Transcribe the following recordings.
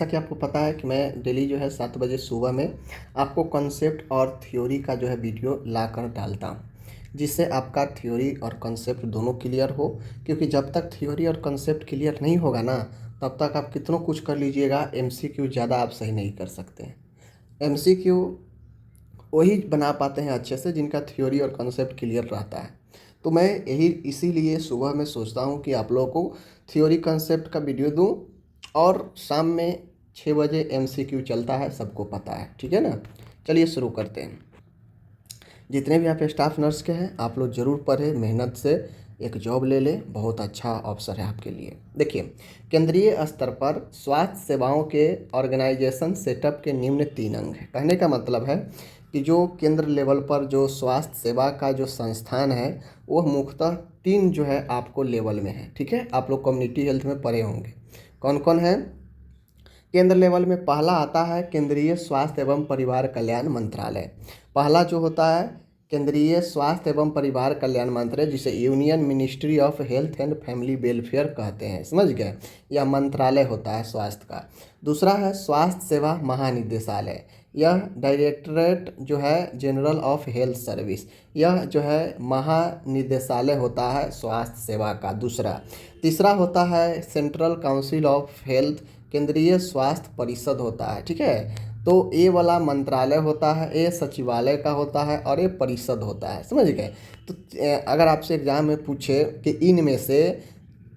जैसा कि आपको पता है कि मैं डेली जो है 7 बजे सुबह में आपको कॉन्सेप्ट और थ्योरी का जो है वीडियो ला कर डालता हूँ, जिससे आपका थ्योरी और कॉन्सेप्ट दोनों क्लियर हो। क्योंकि जब तक थ्योरी और कॉन्सेप्ट क्लियर नहीं होगा ना, तब तक आप कितना कुछ कर लीजिएगा, एमसीक्यू ज़्यादा आप सही नहीं कर सकते हैं। एमसीक्यू वही बना पाते हैं अच्छे से जिनका थ्योरी और कॉन्सेप्ट क्लियर रहता है। तो मैं यही इसीलिए सुबह में सोचता हूँ कि आप लोगों को थ्योरी कॉन्सेप्ट का वीडियो दूँ, और शाम में 6 बजे एमसीक्यू चलता है, सबको पता है, ठीक है ना। चलिए शुरू करते हैं। जितने भी आप स्टाफ नर्स के हैं, आप लोग ज़रूर पढ़ें, मेहनत से एक जॉब ले लें, बहुत अच्छा अवसर है आपके लिए। देखिए, केंद्रीय स्तर पर स्वास्थ्य सेवाओं के ऑर्गेनाइजेशन सेटअप के निम्न 3 अंग हैं। कहने का मतलब है कि जो केंद्र लेवल पर जो स्वास्थ्य सेवा का जो संस्थान है, वह मुख्यतः 3 जो है आपको लेवल में है, ठीक है। आप लोग कम्युनिटी हेल्थ में पढ़े होंगे। कौन कौन है? केंद्र लेवल में पहला आता है केंद्रीय स्वास्थ्य एवं परिवार कल्याण मंत्रालय। पहला जो होता है केंद्रीय स्वास्थ्य एवं परिवार कल्याण मंत्रालय, जिसे union ministry of health and family welfare कहते हैं, समझ गए। यह मंत्रालय होता है स्वास्थ्य का। दूसरा है स्वास्थ्य सेवा महानिदेशालय। यह डायरेक्टरेट जो है जनरल ऑफ हेल्थ सर्विस, यह जो है महानिदेशालय होता है स्वास्थ्य सेवा का दूसरा। तीसरा होता है सेंट्रल काउंसिल ऑफ हेल्थ, केंद्रीय स्वास्थ्य परिषद होता है, ठीक है। तो ये वाला मंत्रालय होता है, ये सचिवालय का होता है, और ये परिषद होता है, समझ गए। तो अगर आपसे एग्जाम में पूछे कि इनमें से,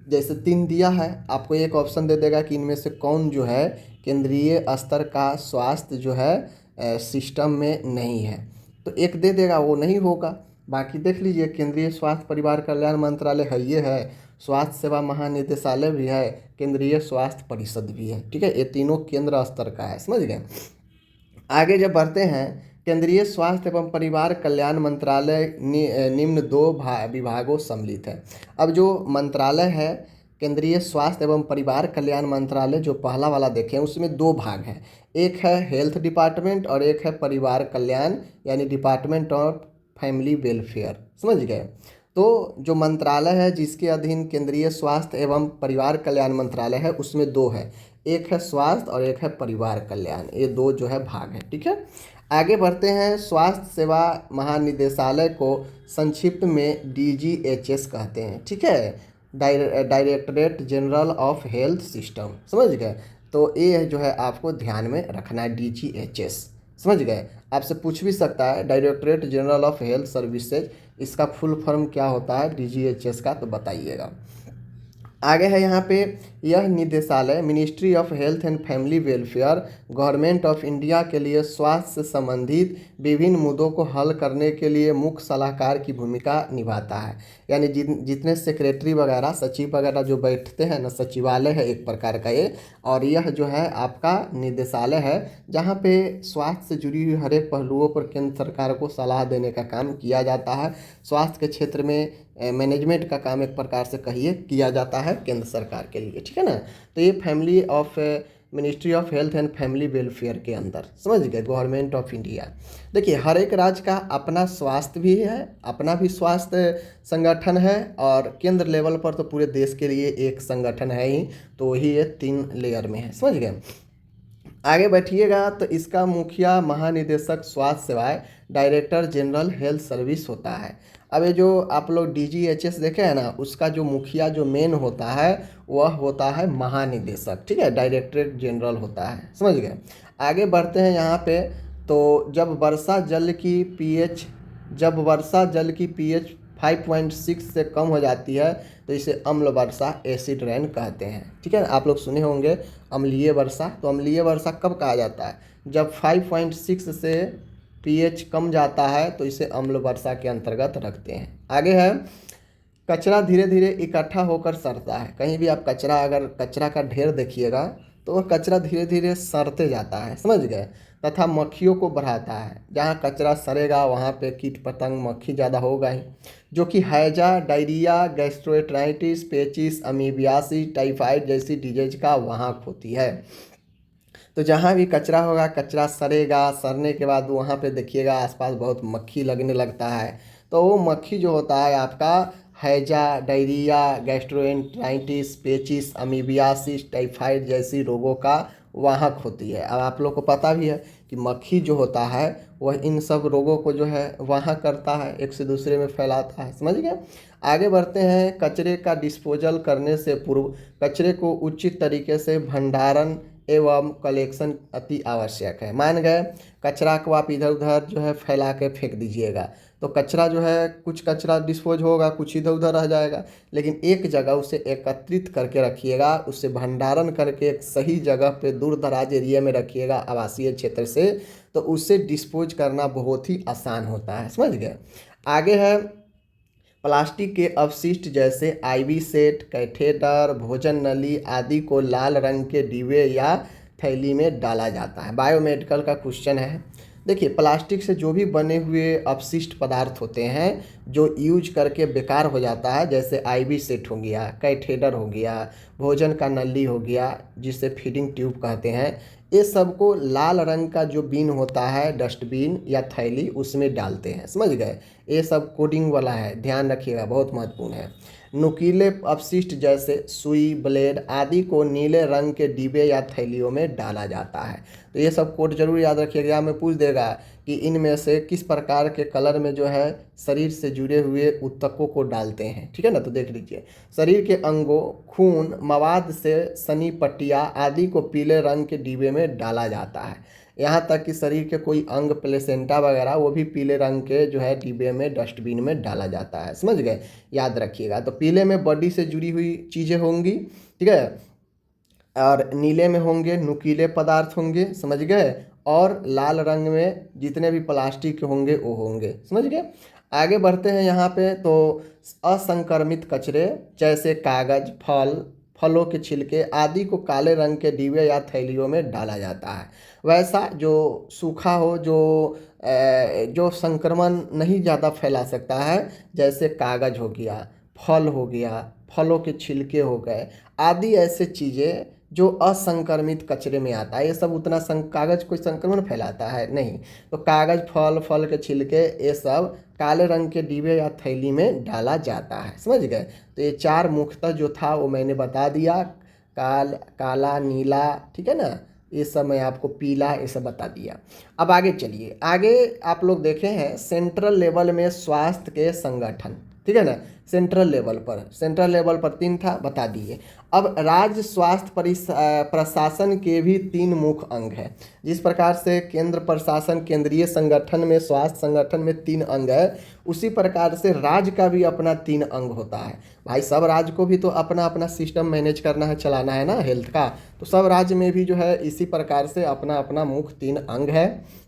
जैसे 3 दिया है, आपको एक ऑप्शन दे देगा कि इनमें से कौन जो है केंद्रीय स्तर का स्वास्थ्य जो है सिस्टम में नहीं है, तो एक दे देगा, वो नहीं होगा। बाकी देख लीजिए, केंद्रीय स्वास्थ्य परिवार कल्याण मंत्रालय है, ये है, स्वास्थ्य सेवा महानिदेशालय भी है, केंद्रीय स्वास्थ्य परिषद भी है, ठीक है। ये तीनों केंद्र स्तर का है, समझ गए। आगे जब बढ़ते हैं, केंद्रीय स्वास्थ्य एवं परिवार कल्याण मंत्रालय निम्न 2 विभागों सम्मिलित है। अब जो मंत्रालय है केंद्रीय स्वास्थ्य एवं परिवार कल्याण मंत्रालय, जो पहला वाला देखें, उसमें 2 भाग हैं। एक है हेल्थ डिपार्टमेंट और एक है परिवार कल्याण, यानी डिपार्टमेंट ऑफ फैमिली वेलफेयर, समझ गए। तो जो मंत्रालय है जिसके अधीन केंद्रीय स्वास्थ्य एवं परिवार कल्याण मंत्रालय है, उसमें 2 है, एक है स्वास्थ्य और एक है परिवार कल्याण, ये 2 जो है भाग है, ठीक है। आगे बढ़ते हैं, स्वास्थ्य सेवा महानिदेशालय को संक्षिप्त में डीजीएचएस कहते हैं, ठीक है, directorate general of health system, समझ गए। तो ये जो है आपको ध्यान में रखना है, डीजीएचएस, समझ गए। आपसे पूछ भी सकता है directorate general of health services, इसका फुल फॉर्म क्या होता है डीजीएचएस का, तो बताइएगा। आगे है यहाँ पे, यह निदेशालय ministry of health and family welfare government of India के लिए स्वास्थ्य से संबंधित विभिन्न मुद्दों को हल करने के लिए मुख्य सलाहकार की भूमिका निभाता है। यानी जितने सेक्रेटरी वगैरह, सचिव वगैरह जो बैठते हैं ना, सचिवालय है एक प्रकार का ये, और यह जो है आपका निदेशालय है, जहाँ पे स्वास्थ्य से जुड़ी हुई हर एक पहलुओं पर केंद्र सरकार को सलाह देने का काम किया जाता है। स्वास्थ्य के क्षेत्र में मैनेजमेंट का काम एक प्रकार से कहिए किया जाता है केंद्र सरकार के लिए, ठीक है ना। तो ये family of ministry of health and family welfare के अंदर, समझ गए, गवर्नमेंट ऑफ इंडिया। देखिए, हर एक राज्य का अपना स्वास्थ्य भी है, अपना भी स्वास्थ्य संगठन है, और केंद्र लेवल पर तो पूरे देश के लिए एक संगठन है ही, तो वही ये 3 लेयर में है, समझ गए। आगे बैठिएगा, तो इसका मुखिया महानिदेशक स्वास्थ्य सेवाएं, डायरेक्टर जनरल हेल्थ सर्विस होता है। अब ये जो आप लोग डीजीएचएस देखे हैं ना, उसका जो मुखिया जो मेन होता है वह होता है महानिदेशक, ठीक है, डायरेक्टरेट जनरल होता है, समझ गए। आगे बढ़ते हैं यहाँ पे, तो जब वर्षा जल की पीएच 5.6 से कम हो जाती है, तो इसे अम्ल वर्षा, एसिड रेन कहते हैं, ठीक है। आप लोग सुने होंगे अम्लीय वर्षा। तो अम्लीय वर्षा कब कहा जाता है? जब 5.6 से पीएच कम जाता है, तो इसे अम्ल वर्षा के अंतर्गत रखते हैं। आगे है, कचरा धीरे धीरे इकट्ठा होकर सड़ता है। कहीं भी आप अगर कचरा का ढेर देखिएगा, तो वह कचरा धीरे धीरे सड़ते जाता है, समझ गए, तथा मक्खियों को बढ़ाता है। जहाँ कचरा सड़ेगा वहाँ पे कीट पतंग मक्खी ज़्यादा होगा ही, जो कि हैजा, डायरिया, गैस्ट्रोएंटेराइटिस, पेचिस, अमीबियासिस, टाइफाइड जैसी डिजीज का वाहक होती है। तो जहाँ भी कचरा होगा, कचरा सड़ेगा, सड़ने के बाद वहाँ पे देखिएगा आसपास बहुत मक्खी लगने लगता है। तो वो मक्खी जो होता है आपका हैजा, डायरिया, गैस्ट्रोएंटेराइटिस, पेचिस, अमीबियासिस, टाइफाइड जैसी रोगों का वाहक होती है। अब आप लोग को पता भी है कि मक्खी जो होता है वह इन सब रोगों को जो है वाहक करता है, एक से दूसरे में फैलाता है। समझ गए। आगे बढ़ते हैं। कचरे का डिस्पोजल करने से पूर्व कचरे को उचित तरीके से भंडारण एवं कलेक्शन अति आवश्यक है। मान गए कचरा को आप इधर उधर जो है फैला के फेंक दीजिएगा तो कचरा जो है कुछ कचरा डिस्पोज होगा, कुछ इधर उधर रह जाएगा, लेकिन एक जगह उसे एकत्रित करके रखिएगा, उससे भंडारण करके एक सही जगह पे दूर दराज एरिया में रखिएगा आवासीय क्षेत्र से, तो उससे डिस्पोज करना बहुत ही आसान होता है। समझ गए। आगे है प्लास्टिक के अपशिष्ट जैसे आईवी सेट, कैथेटर, भोजन नली आदि को लाल रंग के डिब्बे या थैली में डाला जाता है। बायोमेडिकल का क्वेश्चन है। देखिए प्लास्टिक से जो भी बने हुए अपशिष्ट पदार्थ होते हैं जो यूज करके बेकार हो जाता है, जैसे आईवी सेट हो गया, कैथेटर हो गया, भोजन का नली हो गया जिसे फीडिंग ट्यूब कहते हैं, ये सबको लाल रंग का जो बीन होता है डस्टबिन या थैली उसमें डालते हैं। समझ गए। ये सब कोडिंग वाला है, ध्यान रखिएगा, बहुत महत्वपूर्ण है। नुकीले अपशिष्ट जैसे सुई, ब्लेड आदि को नीले रंग के डिब्बे या थैलियों में डाला जाता है। तो ये सब कोड जरूर याद रखिएगा। एग्जाम में पूछ देगा कि इनमें से किस प्रकार के कलर में जो है शरीर से जुड़े हुए ऊतकों को डालते हैं। ठीक है ना, तो देख लीजिए। शरीर के अंगों, खून, मवाद से सनी पट्टियाँ आदि को पीले रंग के डिब्बे में डाला जाता है। यहाँ तक कि शरीर के कोई अंग, प्लेसेंटा वगैरह, वो भी पीले रंग के जो है डिब्बे में, डस्टबिन में डाला जाता है। समझ गए, याद रखिएगा। तो पीले में बॉडी से जुड़ी हुई चीज़ें होंगी, ठीक है, और नीले में होंगे नुकीले पदार्थ होंगे। समझ गए। और लाल रंग में जितने भी प्लास्टिक होंगे वो होंगे। समझ गए। आगे बढ़ते हैं यहाँ पे। तो असंक्रमित कचरे जैसे कागज, फलों के छिलके आदि को काले रंग के डिब्बे या थैलियों में डाला जाता है। वैसा जो सूखा हो, जो संक्रमण नहीं ज़्यादा फैला सकता है, जैसे कागज हो गया, फल हो गया, फलों के छिलके हो गए आदि, ऐसे चीज़ें जो असंक्रमित कचरे में आता है। ये सब उतना कागज कोई संक्रमण फैलाता है नहीं, तो कागज, फल के छिलके, ये सब काले रंग के डिब्बे या थैली में डाला जाता है। समझ गए। तो ये चार मुख्यतः जो था वो मैंने बता दिया। काला, नीला, ठीक है ना, ये सब मैं आपको पीला, ये सब बता दिया। अब आगे चलिए। आगे आप लोग देखे हैं सेंट्रल लेवल में स्वास्थ्य के संगठन, ठीक है ना। सेंट्रल लेवल पर 3 था, बता दिए। अब राज्य स्वास्थ्य प्रशासन के भी 3 मुख्य अंग हैं। जिस प्रकार से केंद्र प्रशासन, केंद्रीय संगठन में, स्वास्थ्य संगठन में 3 अंग है, उसी प्रकार से राज्य का भी अपना 3 अंग होता है। भाई सब राज्य को भी तो अपना अपना सिस्टम मैनेज करना है, चलाना है ना हेल्थ का, तो सब राज्य में भी जो है इसी प्रकार से अपना अपना मुख्य 3 अंग है।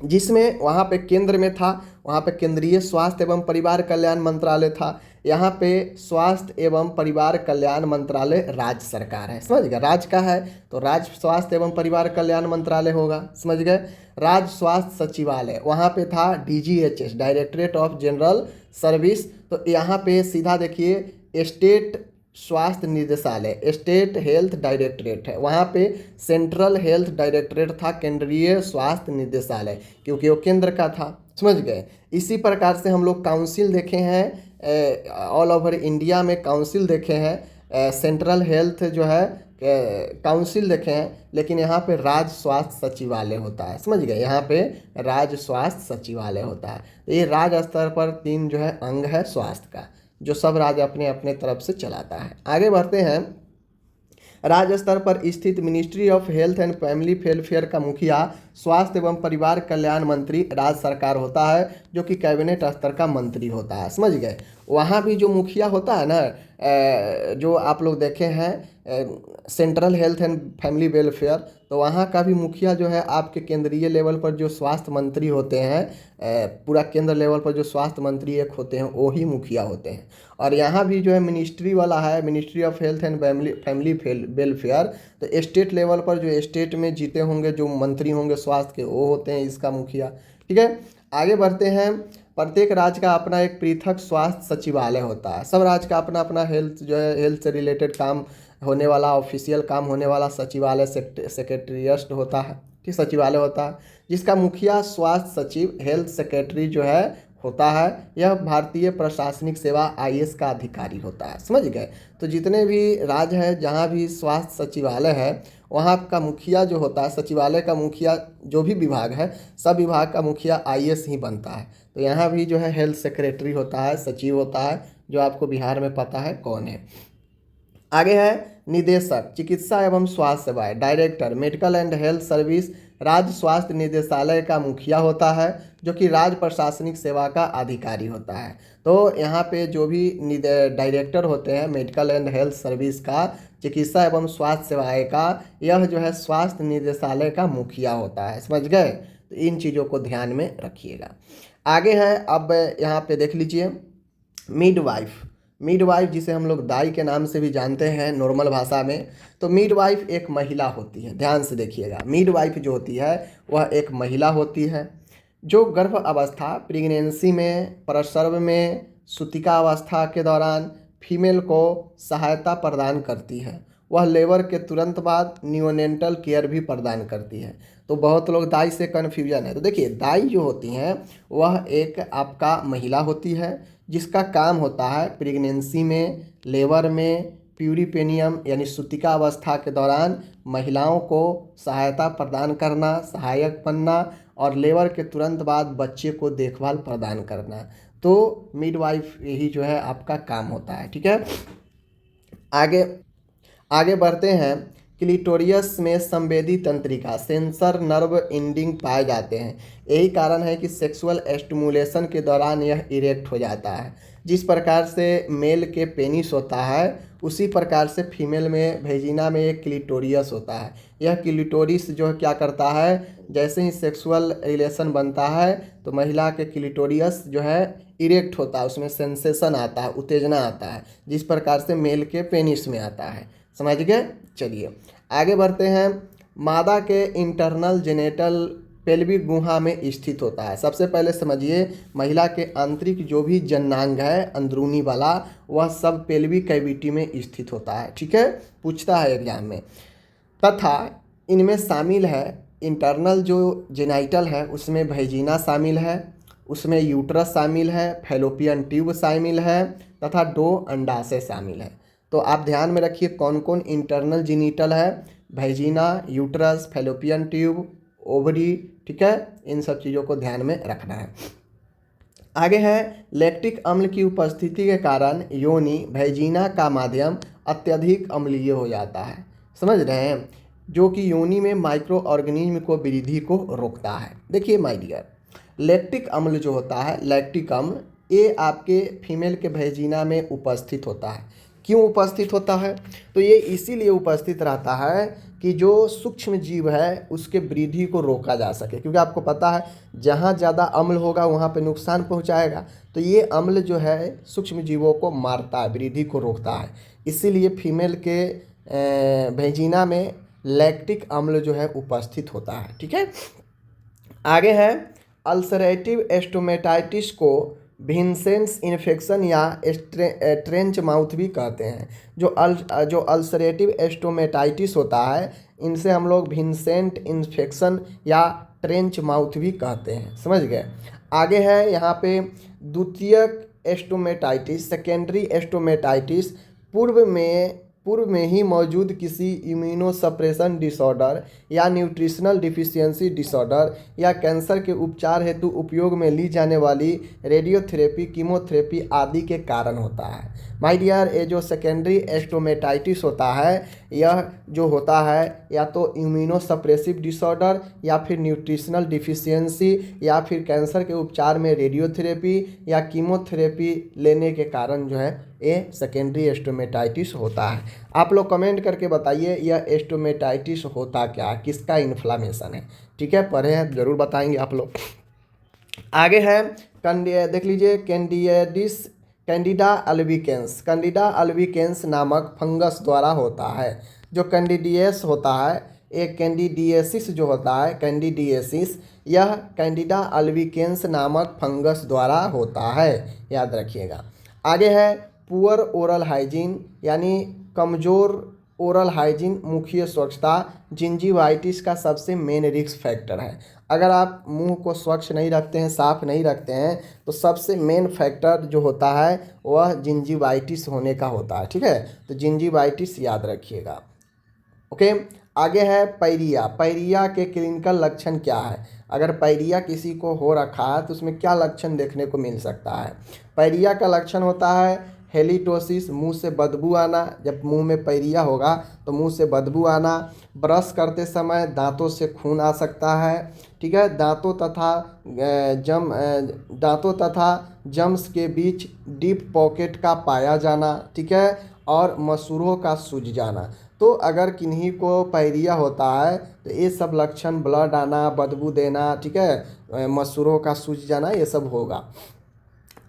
जिसमें वहाँ पे केंद्र में था, वहाँ पे केंद्रीय स्वास्थ्य एवं परिवार कल्याण मंत्रालय था। यहाँ पे स्वास्थ्य एवं परिवार कल्याण मंत्रालय राज्य सरकार है। समझ गए। राज्य का है तो राज्य स्वास्थ्य एवं परिवार कल्याण मंत्रालय होगा। समझ गए। राज्य स्वास्थ्य सचिवालय वहाँ पे था DGHS, directorate of general service. तो यहाँ पे सीधा देखिए स्टेट स्वास्थ्य निदेशालय, स्टेट हेल्थ डायरेक्टरेट है। वहाँ पे सेंट्रल हेल्थ डायरेक्टरेट था, केंद्रीय स्वास्थ्य निदेशालय, क्योंकि वो केंद्र का था। समझ गए। इसी प्रकार से हम लोग काउंसिल देखे हैं, ऑल ओवर इंडिया में काउंसिल देखे हैं, सेंट्रल हेल्थ जो है काउंसिल देखे हैं, लेकिन यहाँ पे राज्य स्वास्थ्य सचिवालय होता है। समझ गए। यहाँ पे राज्य स्वास्थ्य सचिवालय होता है। ये राज्य स्तर पर 3 जो है अंग है स्वास्थ्य का, जो सब राज्य अपने अपने तरफ से चलाता है। आगे बढ़ते हैं। राज्य स्तर पर स्थित ministry of health and family welfare का मुखिया स्वास्थ्य एवं परिवार कल्याण मंत्री राज्य सरकार होता है, जो कि कैबिनेट स्तर का मंत्री होता है। समझ गए। वहाँ भी जो मुखिया होता है ना, जो आप लोग देखे हैं central health and family welfare, तो वहाँ का भी मुखिया जो है आपके केंद्रीय लेवल पर जो स्वास्थ्य मंत्री होते हैं, पूरा केंद्र लेवल पर जो स्वास्थ्य मंत्री एक होते हैं वो ही मुखिया होते हैं। और यहाँ भी जो है मिनिस्ट्री वाला है, ministry of health and family welfare, तो स्टेट लेवल पर जो स्टेट में जीते होंगे जो मंत्री होंगे स्वास्थ्य के, वो होते हैं इसका मुखिया। ठीक है। आगे बढ़ते हैं। प्रत्येक राज्य का अपना एक पृथक स्वास्थ्य सचिवालय होता है। सब राज्य का अपना अपना हेल्थ जो है, हेल्थ से रिलेटेड काम होने वाला, ऑफिशियल काम होने वाला सचिवालय, सेक्रेटरीट होता है, ठीक, सचिवालय होता है, जिसका मुखिया स्वास्थ्य सचिव, हेल्थ सेक्रेटरी जो है होता है। यह भारतीय प्रशासनिक सेवा IAS का अधिकारी होता है। समझ गए। तो जितने भी राज्य हैं जहाँ भी स्वास्थ्य सचिवालय है वहाँ का मुखिया जो होता है, सचिवालय का मुखिया, जो भी विभाग है सब विभाग का मुखिया आईएएस ही बनता है। तो यहाँ भी जो है हेल्थ सेक्रेटरी होता है, सचिव होता है, जो आपको बिहार में पता है कौन है। आगे है निदेशक चिकित्सा एवं स्वास्थ्य सेवाएं, director medical and health service, राज्य स्वास्थ्य निदेशालय का मुखिया होता है, जो कि राज्य प्रशासनिक सेवा का अधिकारी होता है। तो यहाँ पे जो भी डायरेक्टर होते हैं मेडिकल एंड हेल्थ सर्विस का, चिकित्सा एवं स्वास्थ्य सेवाएं का, यह जो है स्वास्थ्य निदेशालय का मुखिया होता है। समझ गए? तो इन चीज़ों को ध्यान में रखिएगा। आगे है, अब यहाँ पे देख लीजिए मिडवाइफ। मिडवाइफ जिसे हम लोग दाई के नाम से भी जानते हैं नॉर्मल भाषा में। तो मिडवाइफ एक महिला होती है, ध्यान से देखिएगा। मिडवाइफ जो होती है वह एक महिला होती है जो गर्भ अवस्था, प्रेगनेंसी में, प्रसव में, सूतिका अवस्था के दौरान फीमेल को सहायता प्रदान करती है। वह लेबर के तुरंत बाद नियोनेंटल केयर भी प्रदान करती है। तो बहुत लोग दाई से कन्फ्यूजन है। तो देखिए दाई जो होती हैं वह एक आपका महिला होती है जिसका काम होता है प्रेगनेंसी में, लेबर में, प्यूरिपेनियम यानी सूतिका अवस्था के दौरान महिलाओं को सहायता प्रदान करना, सहायक बनना, और लेबर के तुरंत बाद बच्चे को देखभाल प्रदान करना। तो मिडवाइफ यही जो है आपका काम होता है। ठीक है, आगे आगे बढ़ते हैं। क्लिटोरियस में संवेदी तंत्रिका, सेंसर नर्व एंडिंग पाए जाते हैं। यही कारण है कि सेक्सुअल स्टिमुलेशन के दौरान यह इरेक्ट हो जाता है। जिस प्रकार से मेल के पेनिस होता है उसी प्रकार से फीमेल में वेजिना में एक क्लिटोरियस होता है। यह क्लिटोरिस जो है क्या करता है, जैसे ही सेक्सुअल रिलेशन बनता है तो महिला के क्लिटोरियस जो है इरेक्ट होता है, उसमें सेंसेशन आता है, उत्तेजना आता है, जिस प्रकार से मेल के पेनिस में आता है। समझ गए? चलिए आगे बढ़ते हैं। मादा के इंटरनल जेनेटल पेल्विक गुहा में स्थित होता है। सबसे पहले समझिए महिला के आंतरिक जो भी जननांग है अंदरूनी वाला, वह सब पेल्विक कैविटी में स्थित होता है। ठीक है, पूछता है एग्जाम में। तथा इनमें शामिल है इंटरनल जो जेनाइटल है उसमें वेजिना शामिल है, उसमें यूट्रस शामिल है, फैलोपियन ट्यूब शामिल है तथा 2 अंडाशय शामिल है। तो आप ध्यान में रखिए कौन कौन इंटरनल जेनिटल है, vagina, uterus, fallopian tube, ovary. ठीक है, इन सब चीज़ों को ध्यान में रखना है। आगे है लैक्टिक अम्ल की उपस्थिति के कारण योनि वेजिना का माध्यम अत्यधिक अम्लीय हो जाता है। समझ रहे हैं? जो कि योनि में माइक्रो ऑर्गेनिज्म को वृद्धि को रोकता है। देखिए माय डियर, लैक्टिक अम्ल जो होता है, लैक्टिक अम्ल, ये आपके फीमेल के वेजिना में उपस्थित होता है। क्यों उपस्थित होता है? तो ये इसीलिए उपस्थित रहता है कि जो सूक्ष्म जीव है उसके वृद्धि को रोका जा सके, क्योंकि आपको पता है जहाँ ज़्यादा अम्ल होगा वहाँ पे नुकसान पहुँचाएगा। तो ये अम्ल जो है सूक्ष्म जीवों को मारता है, वृद्धि को रोकता है। इसीलिए फीमेल के वेजिना में लैक्टिक अम्ल जो है उपस्थित होता है। ठीक है, आगे है अल्सरेटिव स्टोमेटाइटिस को विन्सेंट इन्फेक्शन या ट्रेंच माउथ भी कहते हैं। जो अल्सरेटिव स्टोमेटाइटिस होता है इनसे हम लोग विन्सेंट इन्फेक्शन या ट्रेंच माउथ भी कहते हैं। समझ गए? आगे है यहाँ पे द्वितीयक स्टोमेटाइटिस, सेकेंडरी स्टोमेटाइटिस, पूर्व में ही मौजूद किसी इम्यूनोसप्रेशन डिसऑर्डर या न्यूट्रिशनल डिफिशियंसी डिसऑर्डर या कैंसर के उपचार हेतु उपयोग में ली जाने वाली रेडियोथेरेपी, कीमोथेरेपी आदि के कारण होता है। माय डियर, ये जो सेकेंडरी स्टोमेटाइटिस होता है यह जो होता है या तो इम्यूनोसप्रेसिव डिसऑर्डर या फिर न्यूट्रिशनल डिफिशियंसी या फिर कैंसर के उपचार में रेडियोथेरेपी या कीमोथेरेपी लेने के कारण जो है ये सेकेंडरी स्टोमेटाइटिस होता है। आप लोग कमेंट करके बताइए यह स्टोमेटाइटिस होता क्या, किसका इन्फ्लामेशन है। ठीक है, पढ़े हैं जरूर बताएंगे आप लोग। आगे है देख लीजिए कैंडिडा अल्बिकेंस। कैंडिडा अल्बिकेंस नामक फंगस द्वारा होता है। जो कैंडिडियस होता है, एक कैंडिडियसिस जो होता है, कैंडिडियसिस, यह कैंडिडा अल्बिकेंस नामक फंगस द्वारा होता है, याद रखिएगा। आगे है पुअर ओरल हाइजीन यानी कमज़ोर ओरल हाइजीन, मुखीय स्वच्छता जिंजीवाइटिस का सबसे मेन रिस्क फैक्टर है। अगर आप मुंह को स्वच्छ नहीं रखते हैं, साफ़ नहीं रखते हैं, तो सबसे मेन फैक्टर जो होता है वह जिंजीवाइटिस होने का होता है। ठीक है, तो जिंजीवाइटिस याद रखिएगा। ओके, आगे है पायरिया। पायरिया के क्लिनिकल लक्षण क्या है? अगर पायरिया किसी को हो रखा है तो उसमें क्या लक्षण देखने को मिल सकता है? पायरिया का लक्षण होता है हेलिटोसिस, मुंह से बदबू आना। जब मुंह में पायरिया होगा तो मुंह से बदबू आना। ब्रश करते समय दांतों से खून आ सकता है। ठीक है। दांतों तथा जम्स के बीच डीप पॉकेट का पाया जाना। ठीक है। और मसूड़ों का सूज जाना। तो अगर किन्हीं को पायरिया होता है तो ये सब लक्षण, ब्लड आना, बदबू देना, ठीक है, मसूड़ों का सूज जाना, ये सब होगा।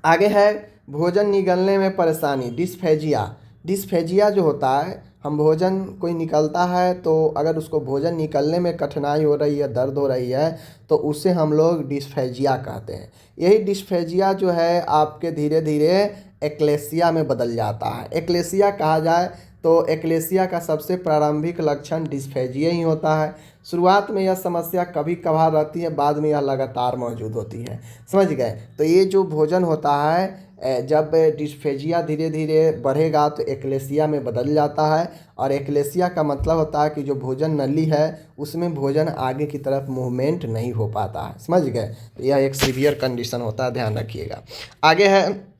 आगे है भोजन निगलने में परेशानी, डिस्फेजिया। डिस्फेजिया जो होता है, हम भोजन कोई निकलता है तो अगर उसको भोजन निकलने में कठिनाई हो रही है, दर्द हो रही है, तो उसे हम लोग डिस्फेजिया कहते हैं। यही डिस्फेजिया जो है आपके धीरे धीरे एक्लेसिया में बदल जाता है। एक्लेसिया कहा जाए तो एक्लेसिया का सबसे प्रारंभिक लक्षण डिस्फेजिया ही होता है। शुरुआत में यह समस्या कभी कभार रहती है, बाद में यह लगातार मौजूद होती है। समझ गए? तो ये जो भोजन होता है, जब डिस्फेजिया धीरे धीरे बढ़ेगा तो एक्लेसिया में बदल जाता है। और एक्लेसिया का मतलब होता है कि जो भोजन नली है उसमें भोजन आगे की तरफ मूवमेंट नहीं हो पाता है। समझ गए? तो यह एक सीवियर कंडीशन होता है, ध्यान रखिएगा। आगे है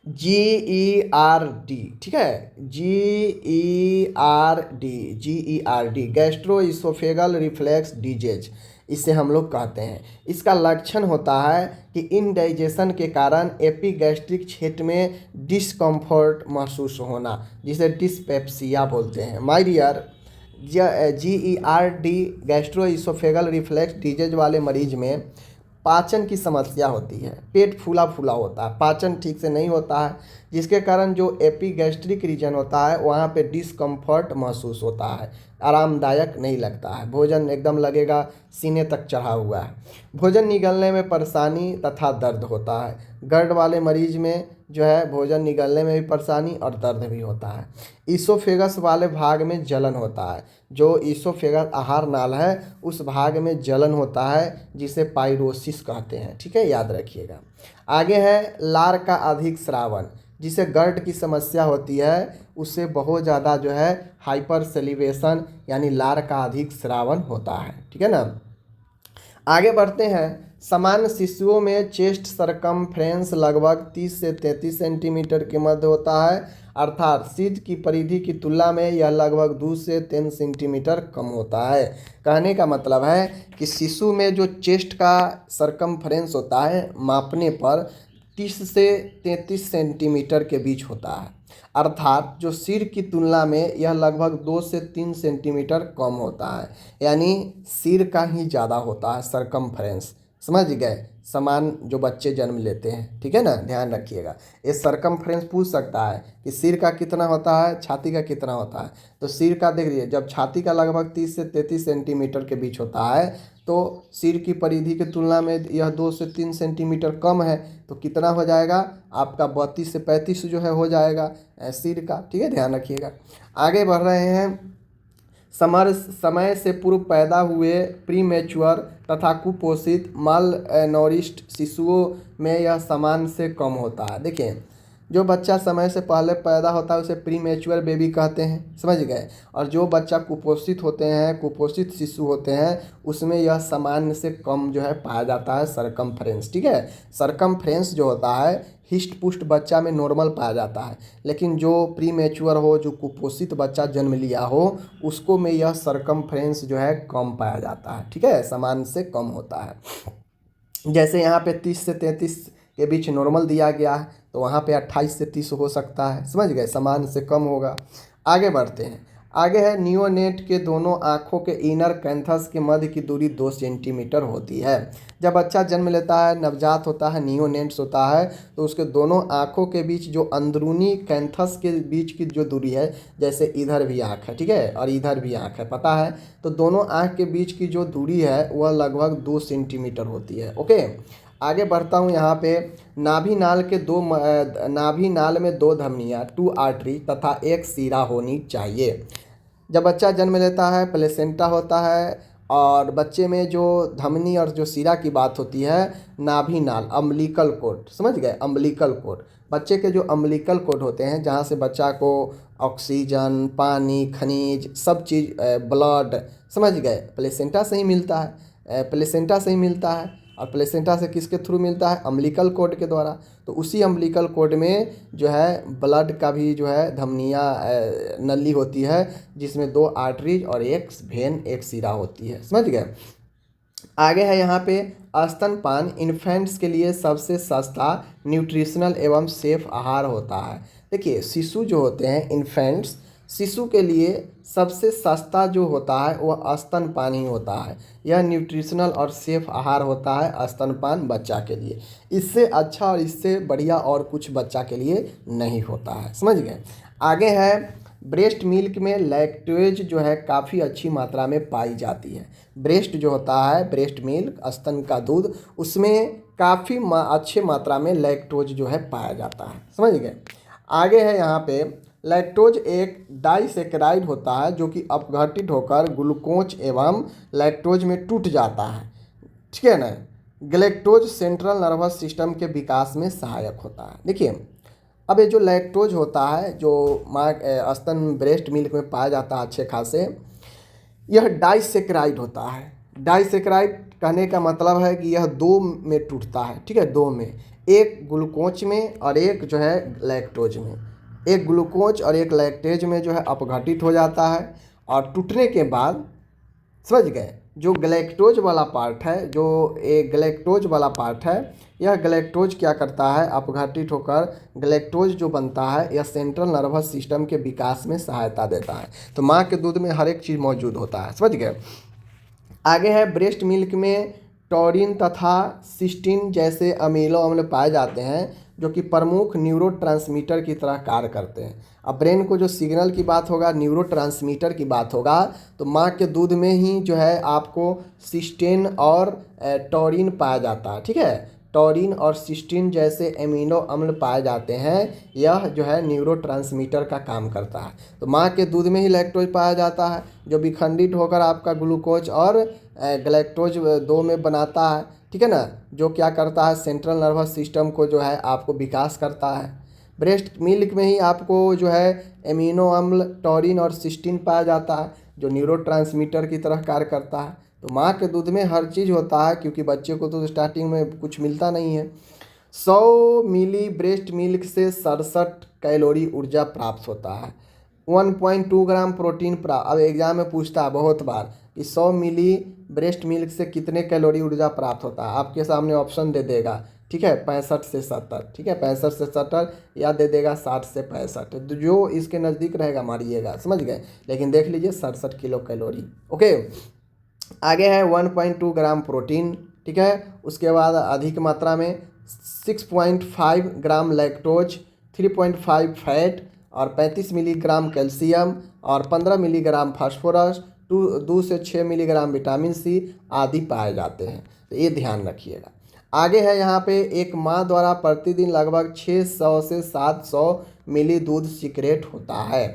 GERD। ठीक है, GERD gastro oesophageal reflex disease, इसे हम लोग कहते हैं। इसका लक्षण होता है कि इनडाइजेशन के कारण एपिगैस्ट्रिक क्षेत्र में डिस्कम्फर्ट महसूस होना, जिसे डिस्पेप्सिया बोलते हैं। My dear, GERD gastro oesophageal reflex disease वाले मरीज में पाचन की समस्या होती है। पेट फूला फूला होता है, पाचन ठीक से नहीं होता है, जिसके कारण जो एपिगैस्ट्रिक रीजन होता है वहाँ पे डिस्कम्फर्ट महसूस होता है, आरामदायक नहीं लगता है। भोजन एकदम लगेगा सीने तक चढ़ा हुआ है। भोजन निगलने में परेशानी तथा दर्द होता है। गर्ड वाले मरीज में जो है भोजन निगलने में भी परेशानी और दर्द भी होता है। ईसोफेगस वाले भाग में जलन होता है। जो ईसोफेगस आहार नाल है उस भाग में जलन होता है, जिसे पाइरोसिस कहते हैं। ठीक है, याद रखिएगा। आगे है लार का अधिक स्रावन, जिसे गर्ड की समस्या होती है, उससे बहुत ज़्यादा जो है हाइपर सेलिब्रेशन यानी लार का अधिक स्रावन होता है। ठीक है ना। आगे बढ़ते हैं। सामान्य शिशुओं में चेस्ट सरकमफ्रेंस लगभग 30 से 33 सेंटीमीटर के मध्य होता है, अर्थात सिर की परिधि की तुलना में यह लगभग 2 से 3 सेंटीमीटर कम होता है। कहने का मतलब है कि शिशु में जो चेस्ट का सरकमफ्रेंस होता है मापने पर 30 से 33 सेंटीमीटर के बीच होता है, अर्थात जो सिर की तुलना में यह लगभग 2 से 3 सेंटीमीटर कम होता है, यानी सिर का ही ज़्यादा होता है सरकमफ्रेंस। समझ गए? समान जो बच्चे जन्म लेते हैं, ठीक है ना, ध्यान रखिएगा। ये सरकमफ्रेंस पूछ सकता है कि सिर का कितना होता है, छाती का कितना होता है। तो सिर का देख लीजिए, जब छाती का लगभग 30 से 33 सेंटीमीटर के बीच होता है तो सिर की परिधि की तुलना में यह 2 से 3 सेंटीमीटर कम है, तो कितना हो जाएगा आपका 32 से 35 जो है हो जाएगा सिर का। ठीक है, ध्यान रखिएगा। आगे बढ़ रहे हैं। समय से पूर्व पैदा हुए प्रीमेच्योर तथा कुपोषित माल नॉरिश्ड शिशुओं में यह सामान्य से कम होता है। देखिए, जो बच्चा समय से पहले पैदा होता है उसे प्रीमेच्योर बेबी कहते हैं। समझ गए? और जो बच्चा कुपोषित होते हैं, कुपोषित शिशु होते हैं, उसमें यह सामान्य से कम जो है पाया जाता है सरकमफ्रेंस। ठीक है, सरकमफ्रेंस जो होता है हिस्ट पुष्ट बच्चा में नॉर्मल पाया जाता है, लेकिन जो प्रीमेच्योर हो, जो कुपोषित बच्चा जन्म लिया हो, उसको में यह सरकमफ्रेंस जो है कम पाया जाता है। ठीक है, सामान्य से कम होता है। जैसे यहाँ पे 30 से 33 के बीच नॉर्मल दिया गया है, तो वहाँ पे 28 से 30 हो सकता है। समझ गए? सामान्य से कम होगा। आगे बढ़ते हैं। आगे है नियोनेट के दोनों आँखों के इनर कैंथस के मध्य की दूरी 2 सेंटीमीटर होती है। जब बच्चा जन्म लेता है, नवजात होता है, नियोनेट्स होता है, तो उसके दोनों आँखों के बीच जो अंदरूनी कैंथस के बीच की जो दूरी है, जैसे इधर भी आँख है, ठीक है, और इधर भी आँख है, पता है, तो दोनों आँख के बीच की जो दूरी है वह लगभग 2 सेंटीमीटर होती है। ओके, आगे बढ़ता हूँ। यहाँ पे नाभि नाल में 2 धमनियाँ 2 आर्टरी तथा 1 शिरा होनी चाहिए। जब बच्चा जन्म लेता है प्लेसेंटा होता है, और बच्चे में जो धमनी और जो शिरा की बात होती है नाभि नाल, अम्बिलिकल कोर्ड। समझ गए? अम्बिलिकल कोर्ड बच्चे के जो अम्बिलिकल कोड होते हैं, जहाँ से बच्चा को ऑक्सीजन, पानी, खनिज सब चीज़, ब्लड, समझ गए, प्लेसेंटा से ही मिलता है, प्लेसेंटा से ही मिलता है। और प्लेसेंटा से किसके थ्रू मिलता है? अम्बिलिकल कोड के द्वारा। तो उसी अम्बिलिकल कोड में जो है ब्लड का भी जो है धमनियाँ, नली होती है, जिसमें 2 आर्टरीज और एक वेन, एक सिरा होती है, समझ गए। आगे है यहाँ पे स्तनपान इन्फेंट्स के लिए सबसे सस्ता, न्यूट्रिशनल एवं सेफ आहार होता है। देखिए, शिशु जो होते हैं, इन्फेंट्स, शिशु के लिए सबसे सस्ता जो होता है वह स्तनपान ही होता है। यह न्यूट्रिशनल और सेफ आहार होता है स्तनपान बच्चा के लिए। इससे अच्छा और इससे बढ़िया और कुछ बच्चा के लिए नहीं होता है, समझ गए। आगे है ब्रेस्ट मिल्क में लैक्टेज जो है काफ़ी अच्छी मात्रा में पाई जाती है। ब्रेस्ट जो होता है, ब्रेस्ट मिल्क, स्तन का दूध, उसमें काफ़ी अच्छे मात्रा में लैक्टोज जो है पाया जाता है, समझ गए। आगे है यहाँ पे लैक्टोज एक डाइसेकेराइड होता है जो कि अपघटित होकर ग्लूकोज एवं लैक्टोज में टूट जाता है, ठीक है ना। ग्लैक्टोज सेंट्रल नर्वस सिस्टम के विकास में सहायक होता है। देखिए, अब ये जो लैक्टोज होता है, जो माँ स्तन ब्रेस्ट मिल्क में पाया जाता है अच्छे खासे, यह डाइसेकेराइड होता है। डाइसेकेराइड कहने का मतलब है कि यह 2 में टूटता है, ठीक है, 2 में, एक ग्लूकोज में और एक जो है लैक्टोज में। एक ग्लूकोज और एक लैक्टेज में जो है अपघटित हो जाता है, और टूटने के बाद, समझ गए, जो ग्लैक्टोज वाला पार्ट है, जो एक ग्लैक्टोज वाला पार्ट है, यह ग्लैक्टोज क्या करता है? अपघटित होकर ग्लैक्टोज जो बनता है, यह सेंट्रल नर्वस सिस्टम के विकास में सहायता देता है। तो माँ के दूध में हर एक चीज़ मौजूद होता है, समझ गए। आगे है ब्रेस्ट मिल्क में टॉरिन तथा सिस्टीन जैसे अमीनो अम्ल पाए जाते हैं, जो कि प्रमुख न्यूरोट्रांसमीटर की तरह कार्य करते हैं। अब ब्रेन को जो सिग्नल की बात होगा, न्यूरोट्रांसमीटर की बात होगा, तो माँ के दूध में ही जो है आपको सिस्टीन और टॉरिन पाया जाता है, ठीक है। टॉरिन और सिस्टीन जैसे एमिनो अम्ल पाए जाते हैं, यह जो है न्यूरोट्रांसमीटर का काम करता है। तो माँ के दूध में ही लैक्टोज पाया जाता है, जो विखंडित होकर आपका ग्लूकोज और ग्लैक्टोज 2 में बनाता है, ठीक है ना, जो क्या करता है? सेंट्रल नर्वस सिस्टम को जो है आपको विकास करता है। ब्रेस्ट मिल्क में ही आपको जो है एमिनो अम्ल, टॉरिन और सिस्टीन पाया जाता है, जो न्यूरोट्रांसमीटर की तरह कार्य करता है। तो माँ के दूध में हर चीज़ होता है, क्योंकि बच्चे को तो स्टार्टिंग में कुछ मिलता नहीं है। 100 मिली ब्रेस्ट मिल्क से 67 कैलोरी ऊर्जा प्राप्त होता है। 1.2 ग्राम प्रोटीन प्राप्त। अब एग्जाम में पूछता है बहुत बार कि 100 मिली ब्रेस्ट मिल्क से कितने कैलोरी ऊर्जा प्राप्त होता है। आपके सामने ऑप्शन दे देगा, ठीक है, 65 से 70, ठीक है, 65 से 70, या दे देगा 60 से 65। तो जो इसके नज़दीक रहेगा मारिएगा, समझ गए। लेकिन देख लीजिए 67 किलो कैलोरी, ओके। आगे है 1.2 ग्राम प्रोटीन, ठीक है। उसके बाद अधिक मात्रा में 6.5 ग्राम लैक्टोज, 3.5 फैट, और 35 मिलीग्राम कैल्शियम, और 15 मिलीग्राम फास्फोरस, 2 से 6 मिलीग्राम विटामिन सी आदि पाए जाते हैं। तो ये ध्यान रखिएगा। आगे है यहाँ पे एक माँ द्वारा प्रतिदिन लगभग 600 से 700 मिली दूध सीक्रेट होता है।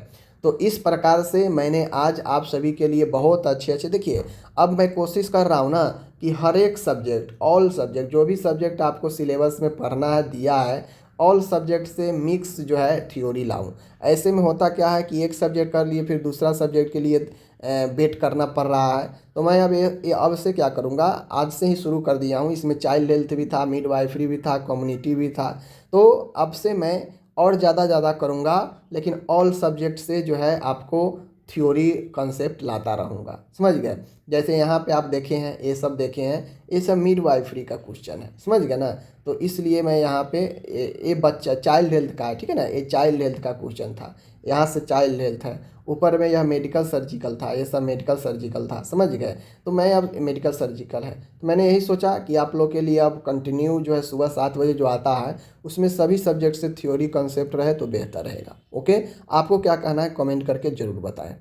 तो इस प्रकार से मैंने आज आप सभी के लिए बहुत अच्छे देखिए, अब मैं कोशिश कर रहा हूँ ना कि हर एक सब्जेक्ट, ऑल सब्जेक्ट, जो भी सब्जेक्ट आपको सिलेबस में पढ़ना है दिया है, ऑल सब्जेक्ट से मिक्स जो है थ्योरी लाऊं। ऐसे में होता क्या है कि एक सब्जेक्ट कर लिए, फिर दूसरा सब्जेक्ट के लिए वेट करना पड़ रहा है। तो मैं अब से क्या करूँगा, आज से ही शुरू कर दिया हूँ। इसमें चाइल्ड हेल्थ भी था, मिडवाइफरी भी था, कम्युनिटी भी था। तो अब से मैं और ज़्यादा करूँगा, लेकिन ऑल सब्जेक्ट से जो है आपको थ्योरी कॉन्सेप्ट लाता रहूँगा, समझ गए। जैसे यहाँ पे आप देखे हैं, ये सब देखे हैं, ये सब मिडवाइफरी का क्वेश्चन है, समझ गए ना। तो इसलिए मैं यहाँ पे ये बच्चा चाइल्ड हेल्थ का है, ठीक है ना, ये चाइल्ड हेल्थ का क्वेश्चन था, यहाँ से चाइल्ड हेल्थ है, ऊपर में यह मेडिकल सर्जिकल था, ये सब मेडिकल सर्जिकल था, समझ गए। तो मैं अब मेडिकल सर्जिकल है, तो मैंने यही सोचा कि आप लोग के लिए अब कंटिन्यू जो है सुबह 7 बजे जो आता है, उसमें सभी सब्जेक्ट से थ्योरी कॉन्सेप्ट रहे तो बेहतर रहेगा, ओके। आपको क्या कहना है कमेंट करके ज़रूर बताएं।